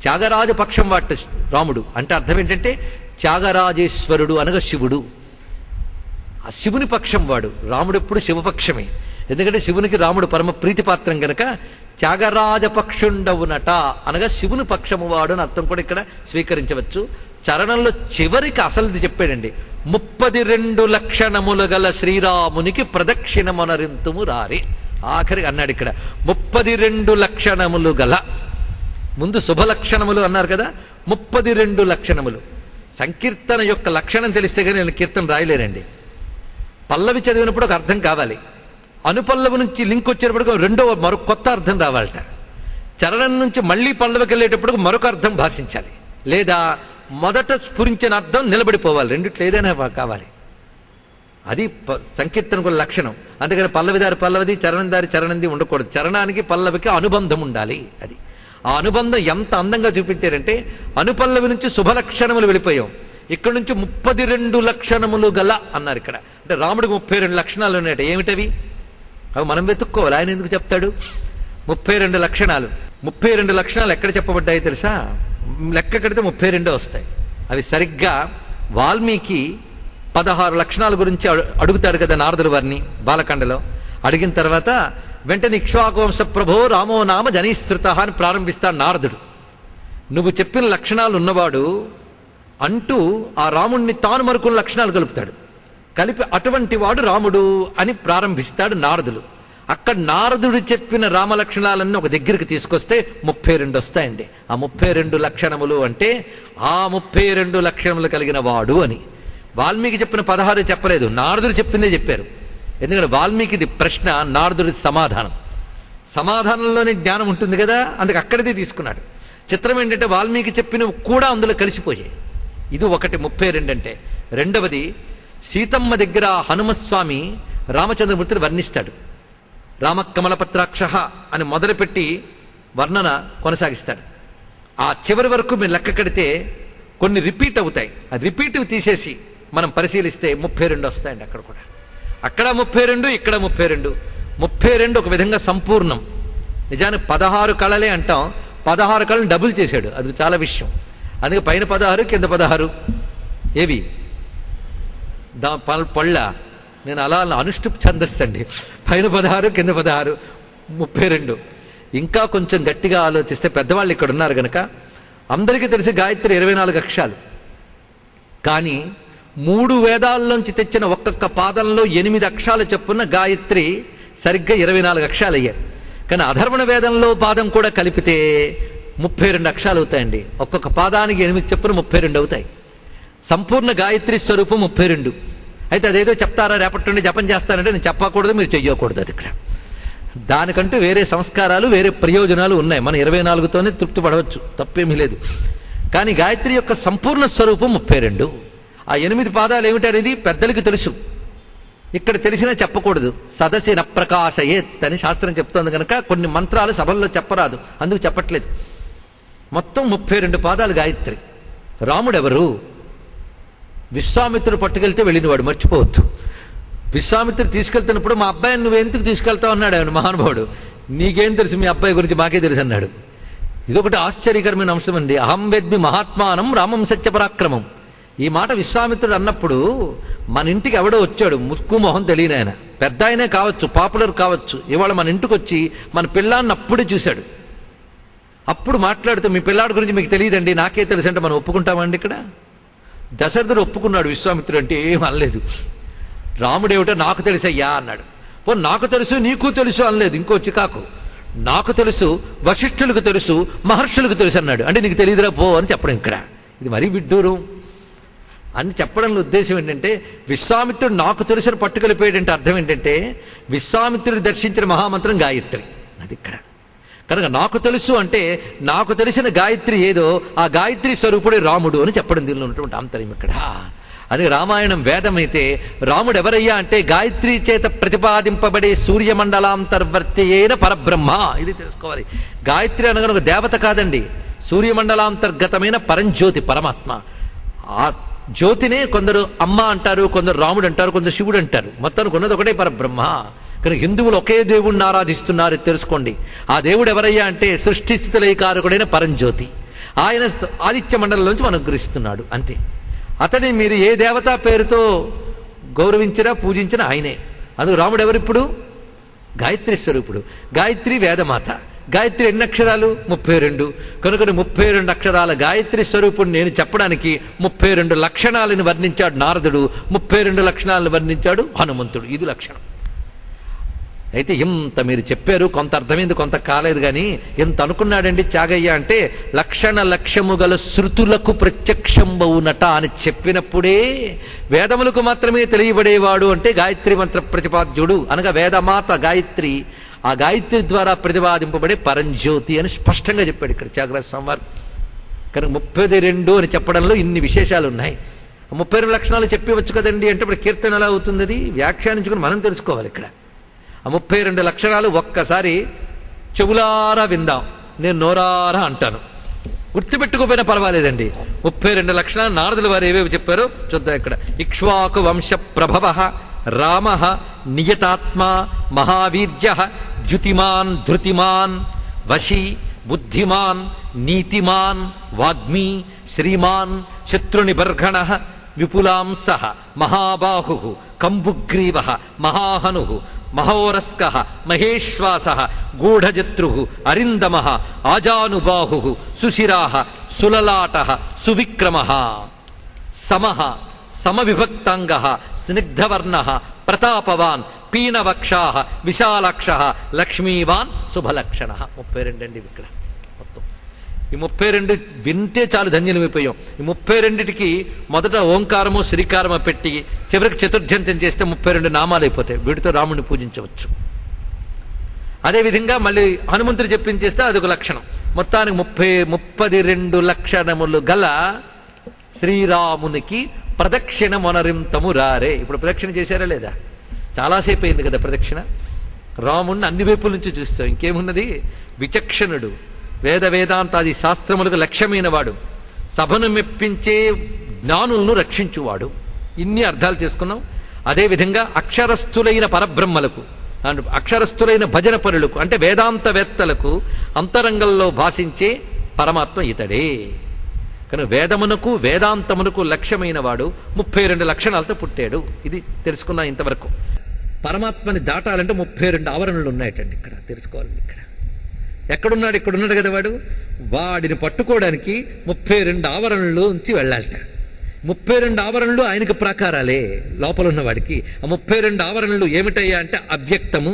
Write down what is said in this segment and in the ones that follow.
త్యాగరాజ పక్షం వాట రాముడు అంటే అర్థం ఏంటంటే త్యాగరాజేశ్వరుడు అనగా శివుడు. ఆ శివుని పక్షం వాడు. రాముడు ఎప్పుడు శివపక్షమే. ఎందుకంటే శివునికి రాముడు పరమ ప్రీతిపాత్రం గనక త్యాగరాజ పక్షుండవునట అనగా శివుని పక్షము వాడు అని అర్థం కూడా ఇక్కడ స్వీకరించవచ్చు. చరణంలో చివరికి అసలుది చెప్పాడండి. 32 లక్షణములు గల శ్రీరామునికి ప్రదక్షిణమునరింతుము రారి. ఆఖరికి అన్నాడు ఇక్కడ 32 లక్షణములు గల. ముందు శుభలక్షణములు అన్నారు కదా, 32 లక్షణములు. సంకీర్తన యొక్క లక్షణం తెలిస్తే కానీ నేను కీర్తన రాయలేనండి. పల్లవి చదివినప్పుడు ఒక అర్థం కావాలి, అనుపల్లవి నుంచి లింక్ వచ్చేటప్పుడు మరొక కొత్త అర్థం రావాలట, చరణం నుంచి మళ్ళీ పల్లవికి వెళ్ళేటప్పుడు మరొక అర్థం భాషించాలి, లేదా మొదట స్ఫురించిన అర్థం నిలబడిపోవాలి. రెండిట్లో ఏదైనా కావాలి. అది సంకీర్తనకు లక్షణం. అందుకని పల్లవిదారి పల్లవిది, చరణందారి చరణంది ఉండకూడదు. చరణానికి పల్లవికి అనుబంధం ఉండాలి. అది ఆ అనుబంధం ఎంత అందంగా చూపించారంటే అనుపల్లవి నుంచి శుభలక్షణములు వెళ్ళిపోయాం, ఇక్కడ నుంచి 32 లక్షణములు గల అన్నారు. ఇక్కడ అంటే రాముడికి 32 లక్షణాలు ఉన్నాయట. ఏమిటవి? అవి మనం వెతుక్కోవాలి. ఆయన ఎందుకు చెప్తాడు? 32 లక్షణాలు. 32 లక్షణాలు ఎక్కడ చెప్పబడ్డాయి తెలుసా? లెక్క కడితే 32 వస్తాయి. అవి సరిగ్గా వాల్మీకి 16 లక్షణాల గురించి అడుగుతాడు కదా నారదుడు వారిని బాలకాండలో. అడిగిన తర్వాత వెంటనే ఇక్ష్వాకువంశ ప్రభో రామో నామ జనీశ్రుత అని ప్రారంభిస్తాడు నారదుడు. నువ్వు చెప్పిన లక్షణాలు ఉన్నవాడు అంటూ ఆ రాముణ్ణి తాను మరుకున్న లక్షణాలు కలుపుతాడు. కలిపి అటువంటి వాడు రాముడు అని ప్రారంభిస్తాడు నారదులు. అక్కడ నారదుడు చెప్పిన రామలక్షణాలన్నీ ఒక దగ్గరికి తీసుకొస్తే 32 వస్తాయండి. ఆ 32 లక్షణములు అంటే ఆ 32 లక్షణములు కలిగిన వాడు అని. వాల్మీకి చెప్పిన 16 చెప్పలేదు, నారదుడు చెప్పిందే చెప్పారు. ఎందుకంటే వాల్మీకిది ప్రశ్న, నారదుడి సమాధానం. సమాధానంలోనే జ్ఞానం ఉంటుంది కదా, అందుకు అక్కడిదే తీసుకున్నాడు. చిత్రం ఏంటంటే వాల్మీకి చెప్పినవి కూడా అందులో కలిసిపోయాయి. ఇది ఒకటి 32 అంటే. రెండవది, సీతమ్మ దగ్గర హనుమస్వామి రామచంద్రమూర్తిని వర్ణిస్తాడు. రామకమలపత్రాక్ష అని మొదలుపెట్టి వర్ణన కొనసాగిస్తాడు. ఆ చివరి వరకు మీరు లెక్క కడితే కొన్ని రిపీట్ అవుతాయి. ఆ రిపీట్ తీసేసి మనం పరిశీలిస్తే 32 వస్తాయండి. అక్కడ కూడా అక్కడ 32, ఇక్కడ 32. 32 ఒక విధంగా సంపూర్ణం. నిజానికి 16 కళలే అంటాం, 16 కళను డబుల్ చేశాడు. అది చాలా విషయం. అందుకే పైన 16 కింద 16 ఏవి పళ్ళ. నేను అలా అనుష్ఠుప్ ఛందస్సు అండి. పైన 16 కింద 16 32. ఇంకా కొంచెం గట్టిగా ఆలోచిస్తే పెద్దవాళ్ళు ఇక్కడ ఉన్నారు కనుక అందరికీ తెలిసి గాయత్రి 24 అక్షరాలు. కానీ 3 వేదాల్లోంచి తెచ్చిన ఒక్కొక్క పాదంలో 8 అక్షరాలు చెప్పున్న గాయత్రి సరిగ్గా 24 అక్షరాలు అయ్యాయి. కానీ అధర్వణ వేదంలో పాదం కూడా కలిపితే 32 అక్షరాలు అవుతాయండి. ఒక్కొక్క పాదానికి 8 చెప్పున 32 అవుతాయి. సంపూర్ణ గాయత్రి స్వరూపం 32. అయితే అదేదో చెప్తారా, రేపటి నుండి జపం చేస్తానంటే నేను చెప్పకూడదు, మీరు చెయ్యకూడదు. అది ఇక్కడ దానికంటూ వేరే సంస్కారాలు, వేరే ప్రయోజనాలు ఉన్నాయి. మనం 24తోనే తృప్తి పడవచ్చు, తప్పేమీ లేదు. కానీ గాయత్రి యొక్క సంపూర్ణ స్వరూపం 32. ఆ 8 పాదాలు ఏమిటనేది పెద్దలకి తెలుసు, ఇక్కడ తెలిసినా చెప్పకూడదు. సదసి నప్రకాశయేత్ అని శాస్త్రం చెప్తోంది కనుక కొన్ని మంత్రాలు సభల్లో చెప్పరాదు, అందుకు చెప్పట్లేదు. మొత్తం 32 పాదాలు గాయత్రి. రాముడెవరు? విశ్వామిత్రుడు పట్టుకెళ్తే వెళ్ళినవాడు, మర్చిపోవద్దు. విశ్వామిత్రుడు తీసుకెళ్తున్నప్పుడు మా అబ్బాయిని నువ్వు ఎందుకు తీసుకెళ్తావు అన్నాడు ఆయన మహానుభావుడు. నీకేం తెలుసు మీ అబ్బాయి గురించి, మాకే తెలుసు అన్నాడు. ఇదొకటి ఆశ్చర్యకరమైన అంశం అండి. అహం వేద్మి మహాత్మానం రామం సత్యపరాక్రమం. ఈ మాట విశ్వామిత్రుడు అన్నప్పుడు మన ఇంటికి ఎవడో వచ్చాడు, ముక్కు మొహం తెలియని ఆయన, పెద్ద ఆయనే కావచ్చు, పాపులర్ కావచ్చు. ఇవాళ మన ఇంటికి వచ్చి మన పిల్లాన్ని అప్పుడే చూశాడు. అప్పుడు మాట్లాడుతూ మీ పిల్లాడి గురించి మీకు తెలియదండి, నాకే తెలుసు అంటే మనం ఒప్పుకుంటామండి? ఇక్కడ దశరథుడు ఒప్పుకున్నాడు, విశ్వామిత్రుడు అంటే ఏం అనలేదు. రాముడేమిటో నాకు తెలుసయ్యా అన్నాడు. పో నాకు తెలుసు నీకు తెలుసు అనలేదు. ఇంకో చికాకు, నాకు తెలుసు, వశిష్ఠులకు తెలుసు, మహర్షులకు తెలుసు అన్నాడు. అంటే నీకు తెలియదురా పో అని చెప్పడం. ఇక్కడ ఇది మరీ విడ్డూరం అని చెప్పడంలో ఉద్దేశం ఏంటంటే విశ్వామిత్రుడు నాకు తెలుసుని పట్టుకెళ్ళిపోయాడంటే అర్థం ఏంటంటే విశ్వామిత్రుడు దర్శించిన మహామంత్రం గాయత్రి. అది ఇక్కడ కనుక నాకు తెలుసు అంటే నాకు తెలిసిన గాయత్రి ఏదో ఆ గాయత్రి స్వరూపుడే రాముడు అని చెప్పడం దీనిలో ఉన్నటువంటి ఆంతర్యం ఇక్కడ. అది రామాయణం వేదమైతే రాముడు ఎవరయ్యా అంటే గాయత్రి చేత ప్రతిపాదింపబడే సూర్యమండలాంతర్వర్తి అయిన పరబ్రహ్మ. ఇది తెలుసుకోవాలి. గాయత్రి అనగా ఒక దేవత కాదండి, సూర్యమండలాంతర్గతమైన పరంజ్యోతి, పరమాత్మ. ఆ జ్యోతినే కొందరు అమ్మ అంటారు, కొందరు రాముడు అంటారు, కొందరు శివుడు అంటారు. మొత్తానికి ఉన్నది ఒకటే పరబ్రహ్మ. కానీ హిందువులు ఒకే దేవుణ్ణి ఆరాధిస్తున్నారు, తెలుసుకోండి. ఆ దేవుడు ఎవరయ్యా అంటే సృష్టి స్థితి లయకారకుడైన పరంజ్యోతి. ఆ ఆయన ఆదిత్య మండలంలోంచి మనం అనుగ్రహిస్తున్నాడు అంతే. అతని మీరు ఏ దేవతా పేరుతో గౌరవించినా పూజించినా ఆయనే. అందుకు రాముడు ఎవరిప్పుడు? గాయత్రి స్వరూపుడు. గాయత్రి వేదమాత. గాయత్రి ఎన్ని అక్షరాలు? 32. కనుక 32 అక్షరాల గాయత్రి స్వరూపుడు నేను చెప్పడానికి 32 లక్షణాలను వర్ణించాడు నారదుడు, 32 లక్షణాలను వర్ణించాడు హనుమంతుడు. ఇది లక్షణం. అయితే ఇంత మీరు చెప్పారు, కొంత అర్థమైంది, కొంత కాలేదు. కానీ ఎంత అనుకున్నాడండి త్యాగయ్య అంటే, లక్షము గల శృతులకు ప్రత్యక్షంబవునట అని చెప్పినప్పుడే వేదములకు మాత్రమే తెలియబడేవాడు అంటే గాయత్రి మంత్ర ప్రతిపాద్యుడు అనగా వేదమాత గాయత్రి. ఆ గాయత్రి ద్వారా ప్రతిపాదింపబడే పరంజ్యోతి అని స్పష్టంగా చెప్పాడు ఇక్కడ త్యాగరాజ స్వామి. కనుక 32 అని చెప్పడంలో ఇన్ని విశేషాలు ఉన్నాయి. 32 లక్షణాలు చెప్పవచ్చు కదండి అంటే ఇప్పుడు కీర్తన ఎలా అవుతుంది? అది వ్యాఖ్యానించుకుని మనం తెలుసుకోవాలి. ఇక్కడ ఆ 32 లక్షణాలు ఒక్కసారి చెవులారా విందాం. నేను నోరారా అంటాను, గుర్తుపెట్టుకోపోయినా పర్వాలేదండి. 32 లక్షణాలు నారదుల వారు ఏవేవి చెప్పారో చూద్దాం. ఇక్కడ ఇక్ష్వాకు వంశ ప్రభవ రామ నియతాత్మ మహావీర్య ద్యుతిమాన్ ధృతిమాన్ వశీ బుద్ధిమాన్ నీతిమాన్ వాగ్మీ శ్రీమాన్ శత్రునిబర్హణ విపులాంస మహాబాహు కంబుగ్రీవ మహాహను మహోరస్క మహేశ్వాస గూఢజత్రు అరిందమ ఆజానుబాహు సుశిరా సులలాట సువిక్రమ సమః సమవిభక్తాంగ స్నిగ్ధవర్ణ ప్రతాపవాన్ పీనవక్షా విశాలక్ష లక్ష్మీవాన్ శుభలక్షణ. 32 అండి ఇక్కడ మొత్తం. ఈ 32 వింటే చాలు ధన్యులమైపోయాం. ఈ 32కి మొదట ఓంకారము శ్రీకారము పెట్టి చివరికి చతుర్జంత్యం చేస్తే 32 నామాలు అయిపోతాయి. వీటితో రాముడిని పూజించవచ్చు. అదేవిధంగా మళ్ళీ హనుమంతుడు చెప్పించేస్తే అదొక లక్షణం. మొత్తానికి 32 లక్షణములు గల శ్రీరామునికి ప్రదక్షిణ మొనరింతము రారే. ఇప్పుడు ప్రదక్షిణ చేశారా లేదా? చాలాసేపు అయింది కదా ప్రదక్షిణ. రాముణ్ణి అన్ని వైపుల నుంచి చూస్తాం. ఇంకేమున్నది? విచక్షణుడు, వేదాంతాది శాస్త్రములకు లక్ష్యమైన వాడు, సభను మెప్పించే జ్ఞానులను రక్షించువాడు. ఇన్ని అర్థాలు చేసుకున్నాం. అదేవిధంగా అక్షరస్థులైన పరబ్రహ్మలకు, అక్షరస్థులైన భజన పరులకు అంటే వేదాంతవేత్తలకు అంతరంగంలో భాషించే పరమాత్మ ఇతడే. కనుక వేదమునకు వేదాంతమునకు లక్ష్యమైన వాడు 32 లక్షణాలతో పుట్టాడు. ఇది తెలుసుకున్నా ఇంతవరకు. పరమాత్మని దాటాలంటే 32 ఆవరణలు ఉన్నాయటండి. ఇక్కడ తెలుసుకోవాలండి. ఇక్కడ ఎక్కడున్నాడు? ఇక్కడున్నాడు కదా వాడు. వాడిని పట్టుకోవడానికి 32 ఆవరణలు నుంచి వెళ్ళాలట. 32 ఆవరణలు ఆయనకు ప్రాకారాలే లోపల ఉన్నవాడికి. ఆ 32 ఆవరణలు ఏమిటయ్యా అంటే అవ్యక్తము,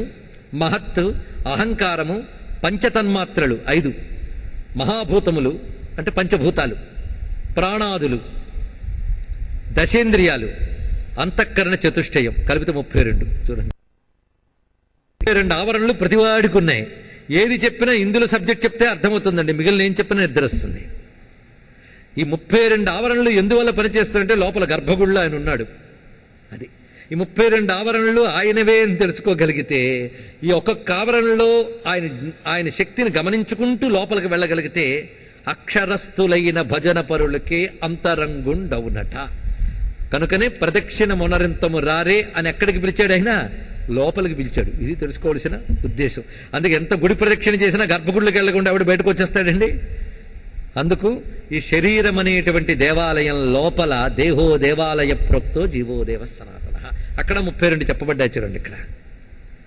మహత్తు, అహంకారము, పంచతన్మాత్రలు 5, మహాభూతములు అంటే పంచభూతాలు, ప్రాణాదులు, దశేంద్రియాలు, అంతఃకరణ చతుష్టయం కలిపితే 32. చూడండి, 32 ఆవరణలు ప్రతివాడికి ఉన్నాయి. ఏది చెప్పినా ఇందులో సబ్జెక్ట్ చెప్తే అర్థమవుతుందండి, మిగిలిన ఏం చెప్పినా నిద్ర వస్తుంది. ఈ 32 ఆవరణలు ఎందువల్ల పనిచేస్తాయంటే లోపల గర్భగుడిలో ఆయన ఉన్నాడు. అది ఈ 32 ఆవరణలు ఆయనవే అని తెలుసుకోగలిగితే, ఈ ఒక్కొక్క ఆవరణలో ఆయన శక్తిని గమనించుకుంటూ లోపలికి వెళ్ళగలిగితే అక్షరస్థులైన భజన పరులకే అంతరంగుండవునట. కనుకనే ప్రదక్షిణ మొనరింతము రారే అని ఎక్కడికి పిలిచాడు? ఆయన లోపలికి పిలిచాడు. ఇది తెలుసుకోవాల్సిన ఉద్దేశం. అందుకే ఎంత గుడి ప్రదక్షిణ చేసినా గర్భగుడిలోకి వెళ్ళకుండా ఆవిడ బయటకు వచ్చేస్తాడండి. అందుకు ఈ శరీరం అనేటువంటి దేవాలయం లోపల దేహో దేవాలయ ప్రోక్తో జీవో దేవ సనాతన, అక్కడ 32 చెప్పబడ్డా చూడండి ఇక్కడ.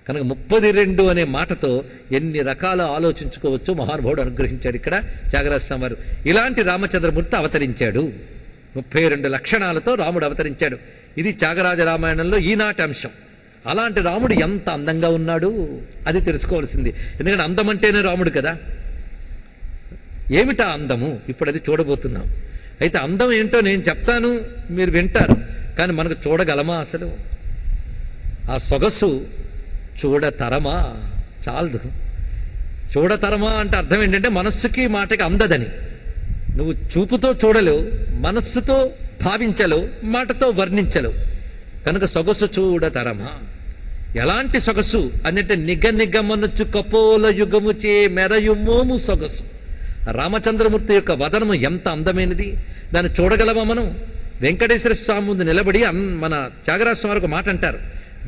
కనుక 32 అనే మాటతో ఎన్ని రకాలు ఆలోచించుకోవచ్చో మహానుభావుడు అనుగ్రహించాడు ఇక్కడ త్యాగరాజ స్వామి వారు. ఇలాంటి రామచంద్రమూర్తి అవతరించాడు. 32 లక్షణాలతో రాముడు అవతరించాడు. ఇది త్యాగరాజ రామాయణంలో ఈనాటి అంశం. అలాంటి రాముడు ఎంత అందంగా ఉన్నాడు అది తెలుసుకోవాల్సింది. ఎందుకంటే అందం అంటేనే రాముడు కదా. ఏమిటా అందము? ఇప్పుడు అది చూడబోతున్నాం. అయితే అందం ఏంటో నేను చెప్తాను, మీరు వింటారు. కానీ మనకు చూడగలమా అసలు? ఆ సొగసు చూడతరమా? చాలదు. చూడతరమా అంటే అర్థం ఏంటంటే మనస్సుకి మాటకి అందదని. నువ్వు చూపుతో చూడలేవు, మనస్సుతో భావించలేవు, మాటతో వర్ణించలేవు. కనుక సొగసు చూడతరమా. ఎలాంటి సొగసు అన్నట్టే నిగమనొచ్చు కపోల యుగము చే మెరయుమోము సొగసు. రామచంద్రమూర్తి యొక్క వదనము ఎంత అందమైనది, దాన్ని చూడగలమా మనం? వెంకటేశ్వర స్వామి ముందు నిలబడి మన త్యాగరాజ స్వామి ఒక మాట అంటారు,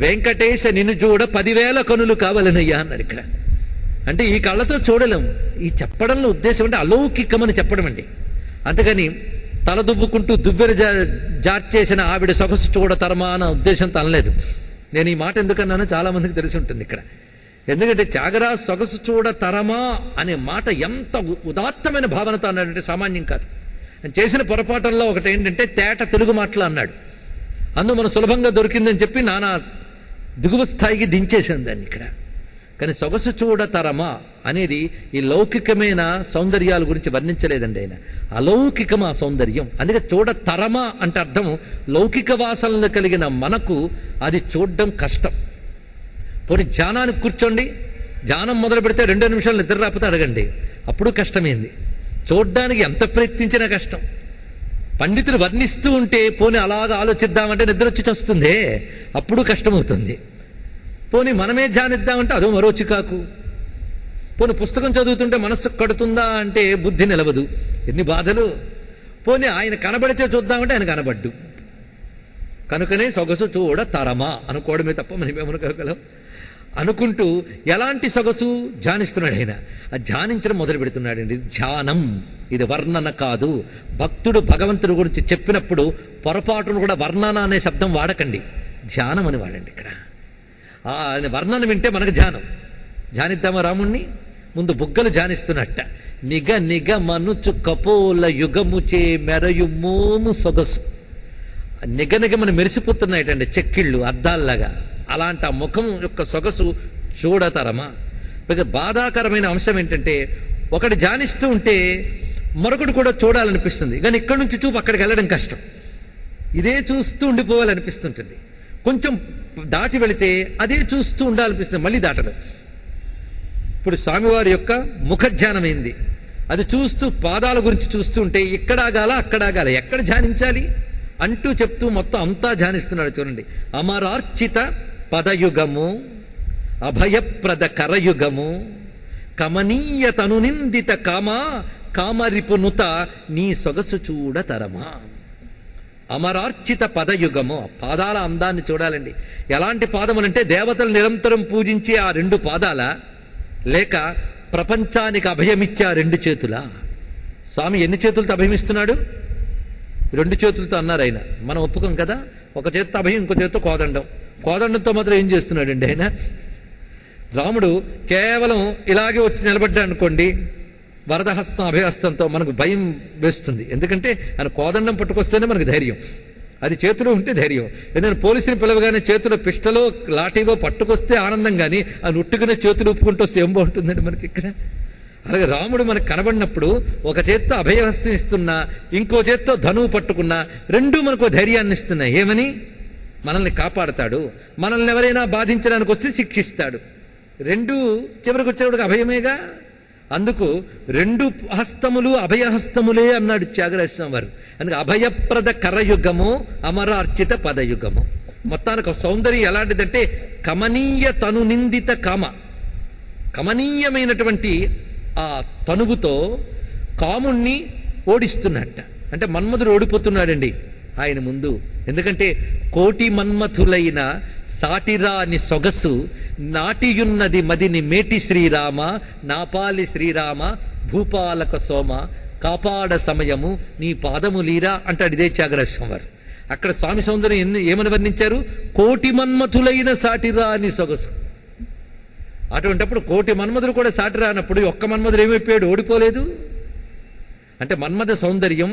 వెంకటేశ నిన్ను చూడ 10,000 కనులు కావాలనయ్యా అన్నాడు ఇక్కడ. అంటే ఈ కళ్ళతో చూడలేము. ఈ చెప్పడంలో ఉద్దేశం అంటే అలౌకికమని చెప్పడం అండి. అంతేగాని తల దువ్వుకుంటూ దువ్వెన జార్చేసిన ఆవిడ సొగసు చూడతరమా అన్న ఉద్దేశంతో అనలేదు. నేను ఈ మాట ఎందుకన్నానో చాలా మందికి తెలిసి ఉంటుంది ఇక్కడ. ఎందుకంటే త్యాగరాజు సొగసు చూడతరమా అనే మాట ఎంత ఉదాత్తమైన భావనతో అన్నాడంటే సామాన్యం కాదు. చేసిన పొరపాటల్లో ఒకటి ఏంటంటే తేట తెలుగు మాటలు అన్నాడు. అందు మనం సులభంగా దొరికిందని చెప్పి నానా దిగువ స్థాయికి దించేశాను దాన్ని ఇక్కడ. కానీ సొగసు చూడతరమా అనేది ఈ లౌకికమైన సౌందర్యాల గురించి వర్ణించలేదండి ఆయన. అలౌకికమా సౌందర్యం. అందుకే చూడతరమా అంటే అర్థం లౌకిక వాసనలు కలిగిన మనకు అది చూడడం కష్టం. పోనీ ధ్యానానికి కూర్చోండి, ధ్యానం మొదలు పెడితే 2 నిమిషాలు నిద్ర రాకపోతే అడగండి, అప్పుడు కష్టమైంది. చూడ్డానికి ఎంత ప్రయత్నించినా కష్టం. పండితులు వర్ణిస్తూ ఉంటే పోనీ అలాగా ఆలోచిద్దామంటే నిద్ర వచ్చి వస్తుందే, అప్పుడు కష్టమవుతుంది. పోనీ మనమే ధ్యానిద్దామంటే అదో మరో చికాకు. పోనీ పుస్తకం చదువుతుంటే మనస్సు కడుతుందా అంటే బుద్ధి నిలవదు, ఎన్ని బాధలు. పోనీ ఆయన కనబడితే చూద్దామంటే ఆయన కనబడ్డు. కనుకనే సొగసు చూడ తరమా అనుకోవడమే తప్ప మనమేమనుకోగలం. అనుకుంటూ ఎలాంటి సొగసు ధ్యానిస్తున్నాడు ఆయన. ఆ ధ్యానించడం మొదలు పెడుతున్నాడండి. ధ్యానం ఇది వర్ణన కాదు. భక్తుడు భగవంతుడి గురించి చెప్పినప్పుడు పొరపాటును కూడా వర్ణన అనే శబ్దం వాడకండి, ధ్యానం అని వాడండి ఇక్కడ. ఆయన వర్ణన వింటే మనకు ధ్యానం. ధ్యానిద్దామా రాముణ్ణి? ముందు బుగ్గలు ధ్యానిస్తున్నట్ట. నిగ నిగ మనుచు కపోల యుగముచే మెరయు మోము సొగసు. నిగ నిగమని మెరిసిపోతున్నాయటండి చెక్కిళ్ళు అద్దాల్లాగా. అలాంటి ఆ ముఖం యొక్క సొగసు చూడతరమా. బాధాకరమైన అంశం ఏంటంటే ఒకటి ధ్యానిస్తూ ఉంటే మరొకటి కూడా చూడాలనిపిస్తుంది, కానీ ఇక్కడి నుంచి చూపు అక్కడికి వెళ్ళడం కష్టం. ఇదే చూస్తూ ఉండిపోవాలనిపిస్తుంటుంది. కొంచెం దాటి వెళితే అదే చూస్తూ ఉండాలనిపిస్తుంది, మళ్ళీ దాటదు. ఇప్పుడు స్వామివారి యొక్క ముఖ ధ్యానమైంది, అది చూస్తూ పాదాల గురించి చూస్తూ ఉంటే ఇక్కడాగాల అక్కడాగాల, ఎక్కడ ధ్యానించాలి అంటూ చెప్తూ మొత్తం అంతా ధ్యానిస్తున్నాడు చూడండి. అమరార్చిత పదయుగము, అభయప్రద కరయుగము, కమనీయ తనునిందిత కామా కామరిపునుత నీ సొగసు చూడతరమా. అమరార్చిత పదయుగము, పాదాల అందాన్ని చూడాలండి. ఎలాంటి పాదములంటే దేవతలు నిరంతరం పూజించే ఆ 2 పాదాల, లేక ప్రపంచానికి అభయమిచ్చే ఆ 2 చేతుల. స్వామి ఎన్ని చేతులతో అభయమిస్తున్నాడు? 2 చేతులతో అన్నారు ఆయన. మనం ఒప్పుకోం కదా. ఒక చేతితో అభయం, ఇంకో చేతితో కోదండం. కోదండంతో మాత్రం ఏం చేస్తున్నాడండి ఆయన? రాముడు కేవలం ఇలాగే వచ్చి నిలబడ్డా అనుకోండి, వరదహస్తం అభయహస్తంతో మనకు భయం వేస్తుంది. ఎందుకంటే ఆయన కోదండం పట్టుకొస్తేనే మనకు ధైర్యం, అది చేతిలో ఉంటే ధైర్యం. ఏదైనా పోలీసుని పిలవగానే చేతిలో పిస్టలో లాఠీవో పట్టుకొస్తే ఆనందం, కానీ ఆ నుట్టుకునే చేతులు ఒప్పుకుంటూ వస్తే ఏం బాగుంటుందండి మనకి ఇక్కడ. అలాగే రాముడు మనకు కనబడినప్పుడు ఒక చేత్తో అభయహస్తం ఇస్తున్నా, ఇంకో చేత్తో ధనువు పట్టుకున్నా, 2 మనకు ధైర్యాన్ని ఇస్తున్నాయి. ఏమని? మనల్ని కాపాడతాడు, మనల్ని ఎవరైనా బాధించడానికి వస్తే శిక్షిస్తాడు. 2 చివరికి వచ్చేవాడికి అభయమేగా. అందుకు 2 హస్తములు అభయహస్తములే అన్నాడు త్యాగరాజస్వామి వారు. అందుకే అభయప్రద కరయుగము, అమరార్చిత పదయుగము. మొత్తానికి సౌందర్యం ఎలాంటిదంటే కమనీయ తను నిందిత కామ. కమనీయమైనటువంటి ఆ తనువుతో కాముణ్ణి ఓడిస్తున్నట్ట. అంటే మన్మధుడు ఓడిపోతున్నాడండి ఆయన ముందు. ఎందుకంటే కోటి మన్మథులైన సాటిరాని సొగసు నాటియున్నది మదిని మేటి శ్రీరామ, నాపాలి శ్రీరామ భూపాలక సోమ కాపాడ సమయము నీ పాదములీరా అంటాడు ఇదే త్యాగరాజస్వామి వారు. అక్కడ స్వామి సౌందర్యం ఏమని వర్ణించారు? కోటి మన్మథులైన సాటిరాని సొగసు. అటువంటిప్పుడు కోటి మన్మధుడు కూడా సాటి రానప్పుడు ఒక్క మన్మధుడు ఏమైపోయాడు? ఓడిపోలేదు. అంటే మన్మథ సౌందర్యం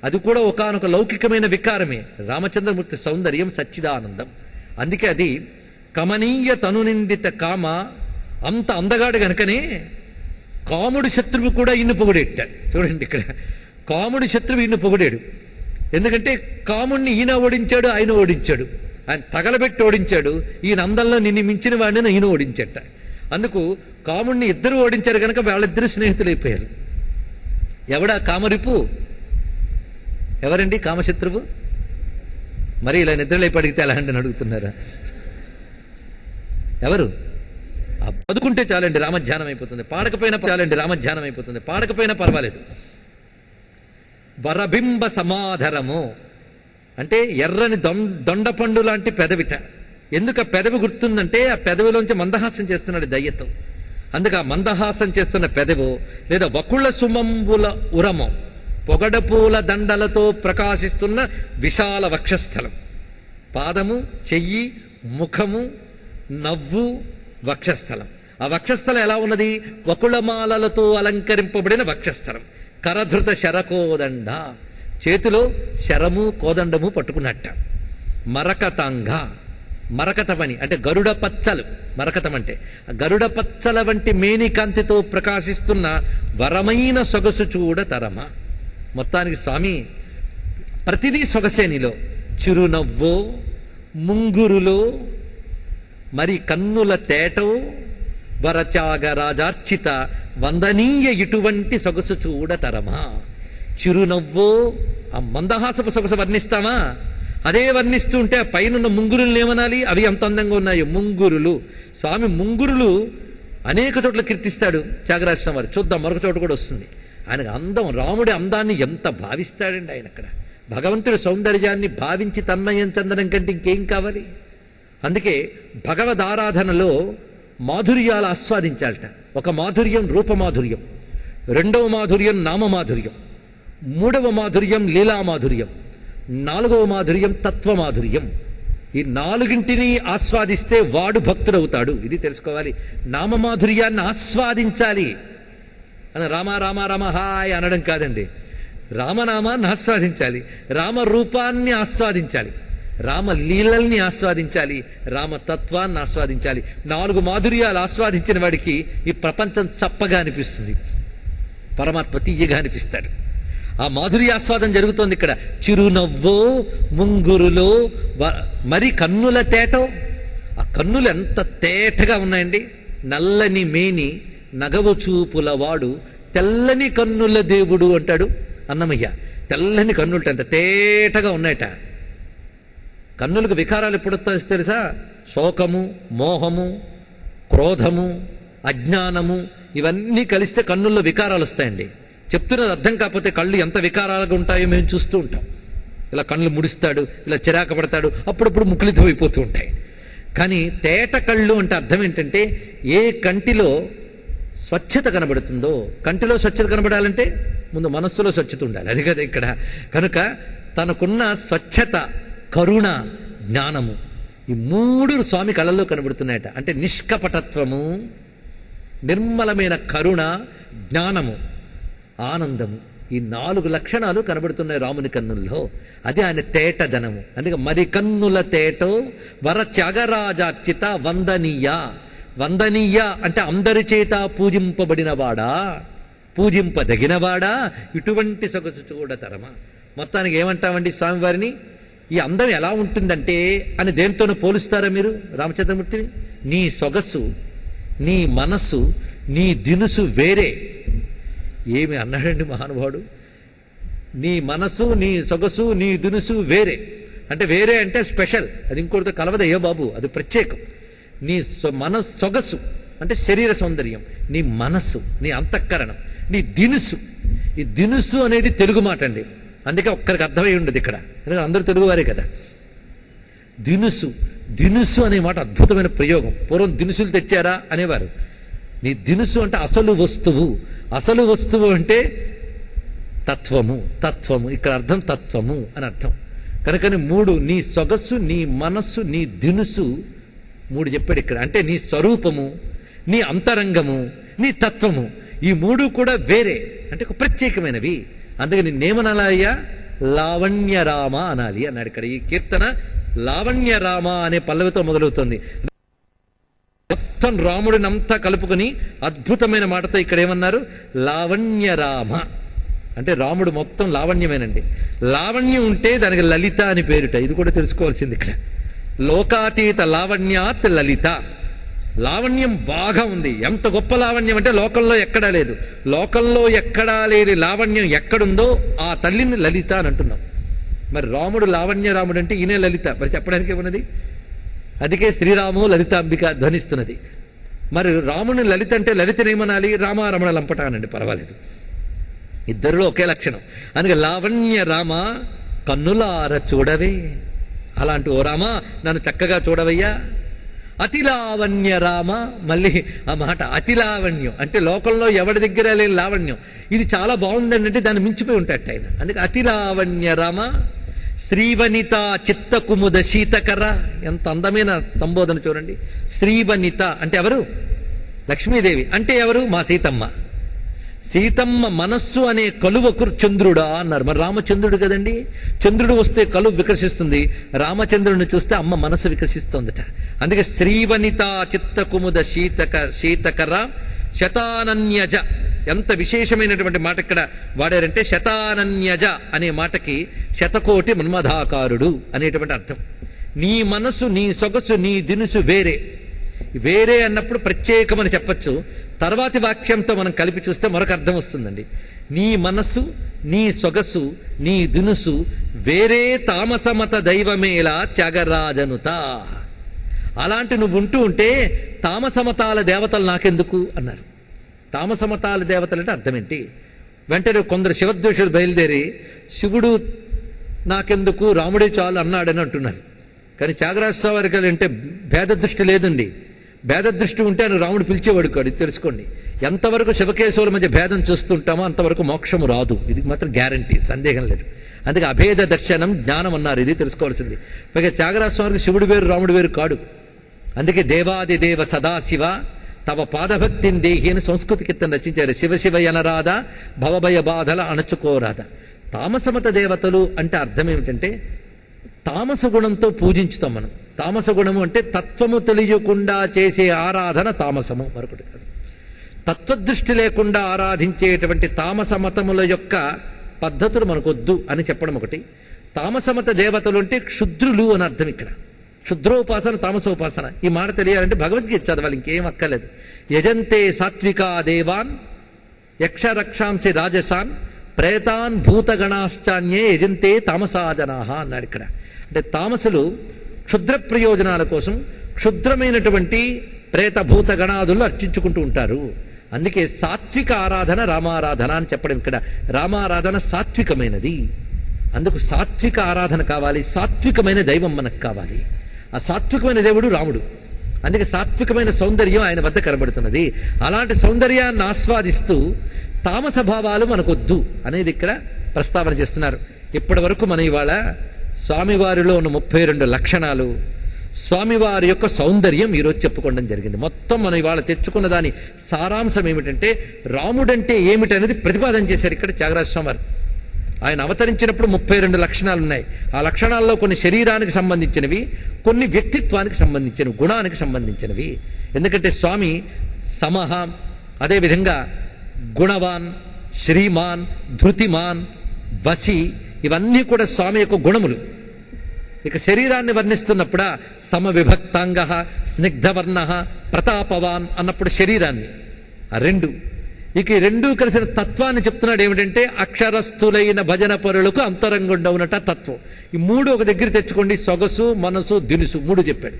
అది కూడా ఒకానొక లౌకికమైన వికారమే. రామచంద్రమూర్తి సౌందర్యం సచ్చిదానందం. అందుకే అది కమనీయ తనునిందిత కామ. అంత అందగాడు గనుకనే కాముడి శత్రువు కూడా ఇన్ను పొగిడేట్టాడు. చూడండి ఇక్కడ కాముడి శత్రువు ఇన్ను పొగిడాడు. ఎందుకంటే కాముడిని ఈయన ఓడించాడు, ఆయన ఓడించాడు, ఆయన తగలబెట్టి ఓడించాడు. ఈయన అందంలో నిన్ను మించిన వాడిని ఈయన ఓడించట. అందుకు కాముడిని ఇద్దరు ఓడించారు కనుక వాళ్ళిద్దరు స్నేహితులైపోయారు. ఎవడా కామరిపు? ఎవరండి కామశత్రువు? మరి ఇలా నిద్రలేపి అడిగితే ఎలా అంటే అడుగుతున్నారా? ఎవరు? చదువుకుంటే చాలండి రామధ్యానం అయిపోతుంది, పాడకపోయినా చాలండి రామధ్యానం అయిపోతుంది, పాడకపోయినా పర్వాలేదు. వరబింబ సమాధరము అంటే ఎర్రని దొండపండు లాంటి పెదవిట. ఎందుకు ఆ పెదవి గుర్తుందంటే ఆ పెదవిలోంచి మందహాసం చేస్తున్నాడు దయ్యతో. అందుకు ఆ మందహాసం చేస్తున్న పెదవో లేదా వకుళ సుమంబుల ఉరమో. పొగడపూల దండలతో ప్రకాశిస్తున్న విశాల వక్షస్థలం. పాదము, చెయ్యి, ముఖము, నవ్వు, వక్షస్థలం. ఆ వక్షస్థలం ఎలా ఉన్నది? వకుళమాలలతో అలంకరింపబడిన వక్షస్థలం. కరధృత శరకోదండ, చేతిలో శరము కోదండము పట్టుకున్నట్ట. మరకతాంగ, మరకతమని అంటే గరుడ పచ్చలు. మరకతం అంటే గరుడ పచ్చల వంటి మేనికాంతితో ప్రకాశిస్తున్న వరమైన సొగసు చూడ తరమ. మొత్తానికి స్వామి ప్రతిదీ సొగసే నీలో. చిరునవ్వో, ముంగురులో, మరి కన్నుల తేటో, వరత్యాగరాజార్చిత వందనీయ ఇటువంటి సొగసు చూడతరమా. చిరునవ్వో, ఆ మందహాసపు సొగసు వర్ణిస్తామా? అదే వర్ణిస్తూ ఉంటే ఆ పైన ముంగురులు ఏమనాలి? అవి అంత అందంగా ఉన్నాయి ముంగురులు. స్వామి ముంగురులు అనేక చోట్ల కీర్తిస్తాడు త్యాగరాజస్వామి వారు. చూద్దాం, మరొక చోట కూడా వస్తుంది. ఆయనకు అందం, రాముడి అందాన్ని ఎంత భావిస్తాడండి ఆయన. అక్కడ భగవంతుడి సౌందర్యాన్ని భావించి తన్మయం చెందడం కంటే ఇంకేం కావాలి? అందుకే భగవదారాధనలో మాధుర్యాలు ఆస్వాదించాలట. ఒక మాధుర్యం రూపమాధుర్యం, రెండవ మాధుర్యం నామమాధుర్యం, మూడవ మాధుర్యం లీలామాధుర్యం, నాలుగవ మాధుర్యం తత్వమాధుర్యం. ఈ నాలుగింటిని ఆస్వాదిస్తే వాడు భక్తుడవుతాడు. ఇది తెలుసుకోవాలి. నామమాధుర్యాన్ని ఆస్వాదించాలి అని రామ రామ రామ హాయ్ అనడం కాదండి. రామనామాన్ని ఆస్వాదించాలి, రామరూపాన్ని ఆస్వాదించాలి, రామలీలల్ని ఆస్వాదించాలి, రామతత్వాన్ని ఆస్వాదించాలి. 4 మాధుర్యాలు ఆస్వాదించిన వాడికి ఈ ప్రపంచం చప్పగా అనిపిస్తుంది, పరమాత్మ తీయగా అనిపిస్తాడు. ఆ మాధుర్యాస్వాదం జరుగుతోంది ఇక్కడ. చిరునవ్వో, ముంగురులో, మరి కన్నుల తేటో. ఆ కన్నులు ఎంత తేటగా ఉన్నాయండి. నల్లని మేని నగవు చూపుల వాడు తెల్లని కన్నుల దేవుడు అంటాడు అన్నమయ్య. తెల్లని కన్నులట ఎంత తేటగా ఉన్నాయట. కన్నులకు వికారాలు ఎప్పుడు వస్తాయి తెలుసా? శోకము, మోహము, క్రోధము, అజ్ఞానము ఇవన్నీ కలిస్తే కన్నుల్లో వికారాలు వస్తాయండి. చెప్తున్నది అర్థం కాకపోతే కళ్ళు ఎంత వికారాలుగా ఉంటాయో మేము చూస్తూ ఉంటాం. ఇలా కళ్ళు ముడిస్తాడు, ఇలా చిరాక పడతాడు, అప్పుడప్పుడు ముకులితం అయిపోతూ ఉంటాయి. కానీ తేట కళ్ళు అంటే అర్థం ఏంటంటే ఏ కంటిలో స్వచ్ఛత కనబడుతుందో. కంటిలో స్వచ్ఛత కనబడాలంటే ముందు మనస్సులో స్వచ్ఛత ఉండాలి. అది కదా ఇక్కడ. కనుక తనకున్న స్వచ్ఛత, కరుణ, జ్ఞానము ఈ 3 స్వామి కళల్లో కనబడుతున్నాయట. అంటే నిష్కపటత్వము, నిర్మలమైన కరుణ, జ్ఞానము, ఆనందము, ఈ 4 లక్షణాలు కనబడుతున్నాయి రాముని కన్నుల్లో. అది ఆయన తేటదనము. అందుకే మరి కన్నుల తేటో వర త్యాగరాజార్చిత వందనీయ. వందనీయ అంటే అందరి చేత పూజింపబడినవాడా, పూజింపదగినవాడా, ఇటువంటి సొగసు చూడతరమా. మొత్తానికి ఏమంటామండి స్వామివారిని? ఈ అందం ఎలా ఉంటుందంటే అని దేంతోనూ పోలుస్తారా మీరు రామచంద్రమూర్తిని? నీ సొగసు, నీ మనస్సు, నీ దినుసు వేరే. ఏమి అన్నాడండి మహానుభావుడు? నీ మనసు, నీ సొగసు, నీ దినుసు వేరే. అంటే వేరే అంటే స్పెషల్, అది ఇంకోటితో కలవదయ్యో బాబు, అది ప్రత్యేకం. నీ సొగసు అంటే శరీర సౌందర్యం, నీ మనస్సు, నీ అంతఃకరణం, నీ దినుసు. ఈ దినుసు అనేది తెలుగు మాట అండి. అందుకే ఒక్కరికి అర్థమై ఉండదు ఇక్కడ, ఎందుకంటే అందరూ తెలుగువారే కదా. దినుసు, దినుసు అనే మాట అద్భుతమైన ప్రయోగం. పూర్వం దినుసులు తెచ్చారా అనేవారు. నీ దినుసు అంటే అసలు వస్తువు. అసలు వస్తువు అంటే తత్వము. తత్వము ఇక్కడ అర్థం తత్వము అని అర్థం. కనుకని 3 నీ సొగస్సు, నీ మనస్సు, నీ దినుసు 3 చెప్పాడు ఇక్కడ. అంటే నీ స్వరూపము, నీ అంతరంగము, నీ తత్వము, ఈ 3 కూడా వేరే, అంటే ఒక ప్రత్యేకమైనవి. అందుకని నిన్నేమనాలయ్యా? లావణ్యరామ అనాలి అన్నాడు ఇక్కడ. ఈ కీర్తన లావణ్యరామ అనే పల్లవితో మొదలవుతుంది. మొత్తం రాముడినంతా కలుపుకొని అద్భుతమైన మాటతో ఇక్కడ ఏమన్నారు? లావణ్యరామ అంటే రాముడు మొత్తం లావణ్యమేనండి. లావణ్యం ఉంటే దానికి లలిత అని పేరుట. ఇది కూడా తెలుసుకోవాల్సింది ఇక్కడ. లోకాతీత లావణ్యాత్ లలిత. లావణ్యం బాగా ఉంది. ఎంత గొప్ప లావణ్యం అంటే లోకంలో ఎక్కడా లేదు. లోకంలో ఎక్కడా లేని లావణ్యం ఎక్కడుందో ఆ తల్లిని లలిత అని అంటున్నాం. మరి రాముడు లావణ్య రాముడు అంటే ఈయనే లలిత. మరి చెప్పడానికి ఏమున్నది? అందుకే శ్రీరాము లలితాంబిక ధ్వనిస్తున్నది. మరి రాముని లలిత అంటే లలితనేమనాలి? రామారమణ లంపట అనండి, పర్వాలేదు. ఇద్దరిలో ఒకే లక్షణం. అందుకే లావణ్య రామ కన్నులార చూడవే. అలాంటి ఓ రామ నన్ను చక్కగా చూడవయ్యా. అతిలావణ్య రామ, మళ్ళీ ఆ మాట అతిలావణ్యం అంటే లోకంలో ఎవరి దగ్గర లేని లావణ్యం. ఇది చాలా బాగుందండి అంటే దాన్ని మించిపోయి ఉంటాడు ఆయన. అందుకే అతిలావణ్య రామ శ్రీవనిత చిత్తకుముద శీతకర. ఎంత అందమైన సంబోధన చూడండి. శ్రీవనిత అంటే ఎవరు? లక్ష్మీదేవి. అంటే ఎవరు? మా సీతమ్మ. సీతమ్మ మనస్సు అనే కలువకు చంద్రుడా అన్నారు. మరి రామచంద్రుడు కదండి. చంద్రుడు వస్తే కలువ వికసిస్తుంది, రామచంద్రుడిని చూస్తే అమ్మ మనస్సు వికసిస్తుందట. అందుకే శ్రీవనిత చిత్తకుముద శీతకర శతానన్యజ. ఎంత విశేషమైనటువంటి మాట ఇక్కడ వాడారంటే శతానన్యజ అనే మాటకి శతకోటి మన్మధాకారుడు అనేటువంటి అర్థం. నీ మనసు, నీ సొగసు, నీ దినుసు వేరే. వేరే అన్నప్పుడు ప్రత్యేకమని చెప్పచ్చు. తర్వాతి వాక్యంతో మనం కలిపి చూస్తే మరొక అర్థం వస్తుందండి. నీ మనస్సు, నీ సొగసు, నీ దినుసు వేరే తామసమత దైవమేలా త్యాగరాజనుత. అలాంటి నువ్వు ఉంటూ ఉంటే తామసమతాల దేవతలు నాకెందుకు అన్నారు. తామసమతాల దేవతలు అంటే అర్థం ఏంటి? వెంటనే కొందరు శివద్వేషులు బయలుదేరి శివుడు నాకెందుకు, రాముడే చాలు అన్నాడని అంటున్నారు. కానీ త్యాగరాజస్వామి వారికి అంటే భేద దృష్టి లేదండి. భేద దృష్టి ఉంటే ఆయన రాముడు పిలిచేవాడు కాడు. తెలుసుకోండి. ఎంతవరకు శివకేశవుల మధ్య భేదం చూస్తుంటామో అంతవరకు మోక్షము రాదు. ఇది మాత్రం గ్యారంటీ, సందేహం లేదు. అందుకే అభేద దర్శనం జ్ఞానం అన్నారు. ఇది తెలుసుకోవాల్సింది. పైగా త్యాగరాజస్వామికి శివుడు వేరు, రాముడు వేరు కాడు. అందుకే దేవాది దేవ సదాశివ తవ పాదభక్తిని దేహి అని సంస్కృతి కీర్తన రచించారు. శివ శివ ఎనరాధ భవభయ బాధల అణచుకోరాధ. తామసమత దేవతలు అంటే అర్థం ఏమిటంటే తామస గుణంతో పూజించుతాం మనం. తామస గుణము అంటే తత్వము తెలియకుండా చేసే ఆరాధన తామసము, మరొకటి కాదు. తత్వదృష్టి లేకుండా ఆరాధించేటువంటి తామస మతముల యొక్క పద్ధతులు మనకొద్దు అని చెప్పడం ఒకటి. తామసమత దేవతలు అంటే క్షుద్రులు అని అర్థం. ఇక్కడ క్షుద్రోపాసన, తామసోపాసన. ఈ మాట తెలియాలంటే భగవద్గీత చదవాలి, ఇంకేం అక్కర్లేదు. యజంతే సాత్వికా దేవాన్ యక్షరక్షాంసి రాజసాన్ ప్రేతాన్ భూతగణాశ్చాన్యే యజంతే తామసాజనాహ అన్నాడు ఇక్కడ. అంటే తామసులు క్షుద్ర ప్రయోజనాల కోసం క్షుద్రమైనటువంటి ప్రేత భూత గణాదులు అర్చించుకుంటూ ఉంటారు. అందుకే సాత్విక ఆరాధన రామారాధన అని చెప్పడం ఇక్కడ. రామారాధన సాత్వికమైనది. అందుకు సాత్విక ఆరాధన కావాలి, సాత్వికమైన దైవం మనకు కావాలి. ఆ సాత్వికమైన దేవుడు రాముడు. అందుకే సాత్వికమైన సౌందర్యం ఆయన వద్ద కనబడుతున్నది. అలాంటి సౌందర్యాన్ని ఆస్వాదిస్తూ తామస భావాలు మనకొద్దు అనేది ఇక్కడ ప్రస్తావన చేస్తున్నారు. ఇప్పటి వరకు మనం ఇవాళ స్వామివారిలో ఉన్న 32 లక్షణాలు, స్వామివారి యొక్క సౌందర్యం ఈరోజు చెప్పుకోవడం జరిగింది. మొత్తం మనం ఇవాళ తెచ్చుకున్న దాని సారాంశం ఏమిటంటే రాముడంటే ఏమిటనేది ప్రతిపాదన చేశారు ఇక్కడ త్యాగరాజస్వామి వారు. ఆయన అవతరించినప్పుడు 32 లక్షణాలు ఉన్నాయి. ఆ లక్షణాల్లో కొన్ని శరీరానికి సంబంధించినవి, కొన్ని వ్యక్తిత్వానికి సంబంధించినవి, గుణానికి సంబంధించినవి. ఎందుకంటే స్వామి సమహ, అదేవిధంగా గుణవాన్, శ్రీమాన్, ధృతిమాన్, వసి, ఇవన్నీ కూడా స్వామి యొక్క గుణములు. ఇక శరీరాన్ని వర్ణిస్తున్నప్పుడు సమవిభక్తాంగ, స్నిగ్ధవర్ణ, ప్రతాపవాన్ అన్నప్పుడు శరీరాన్ని ఆ రెండు. ఇక ఈ రెండూ కలిసిన తత్వాన్ని చెప్తున్నాడు. ఏమిటంటే అక్షరస్థులైన భజన పరులకు అంతరంగుండ ఉన్నట తత్వం. ఈ మూడు ఒక దగ్గర తెచ్చుకోండి. సొగసు, మనసు, దినుసు మూడు చెప్పాడు.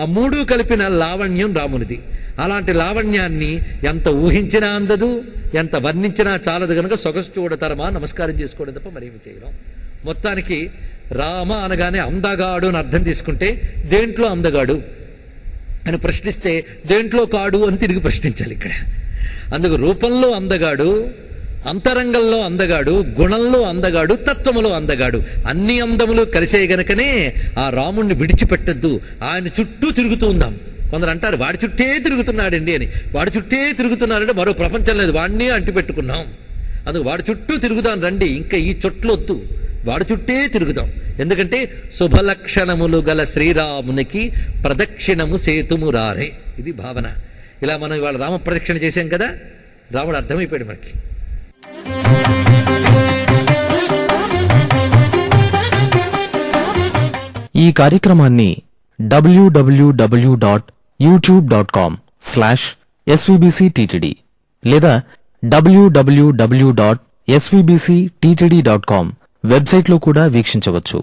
ఆ మూడు కలిపిన లావణ్యం రామునిది. అలాంటి లావణ్యాన్ని ఎంత ఊహించినా అందదు, ఎంత వర్ణించినా చాలదు. కనుక సొగసు చూడతరమా నమస్కారం చేసుకోవడం తప్ప మరేమి చేయడం. మొత్తానికి రామ అనగానే అందగాడు అని అర్థం తీసుకుంటే దేంట్లో అందగాడు అని ప్రశ్నిస్తే దేంట్లో కాడు అని తిరిగి ప్రశ్నించాలి ఇక్కడ. అందుకు రూపంలో అందగాడు, అంతరంగంలో అందగాడు, గుణంలో అందగాడు, తత్వములో అందగాడు. అన్ని అందములు కలిసే గనకనే ఆ రాముణ్ణి విడిచిపెట్టద్దు, ఆయన చుట్టూ తిరుగుతూ ఉందాం. కొందరు అంటారు వాడి చుట్టే తిరుగుతున్నాడండి అని. వాడి చుట్టే తిరుగుతున్నారంటే మరో ప్రపంచం లేదు, వాడిని అంటిపెట్టుకున్నాం. అందుకు వాడి చుట్టూ తిరుగుదాం రండి, ఇంకా ఈ చుట్లొద్దు, వాడి చుట్టే తిరుగుదాం. ఎందుకంటే శుభలక్షణములు గల శ్రీరామునికి ప్రదక్షిణము సేతుము రారే. ఇది భావన. ఇలా మనం ఇవాళ రామ ప్రదక్షిణ చేశాం కదా, రాముడు అర్థమైపోయాడు మనకి. ఈ కార్యక్రమాన్ని www.youtube.com/svbcttd లేదా www.svbcttd.com వెబ్సైట్లో కూడా వీక్షించవచ్చు.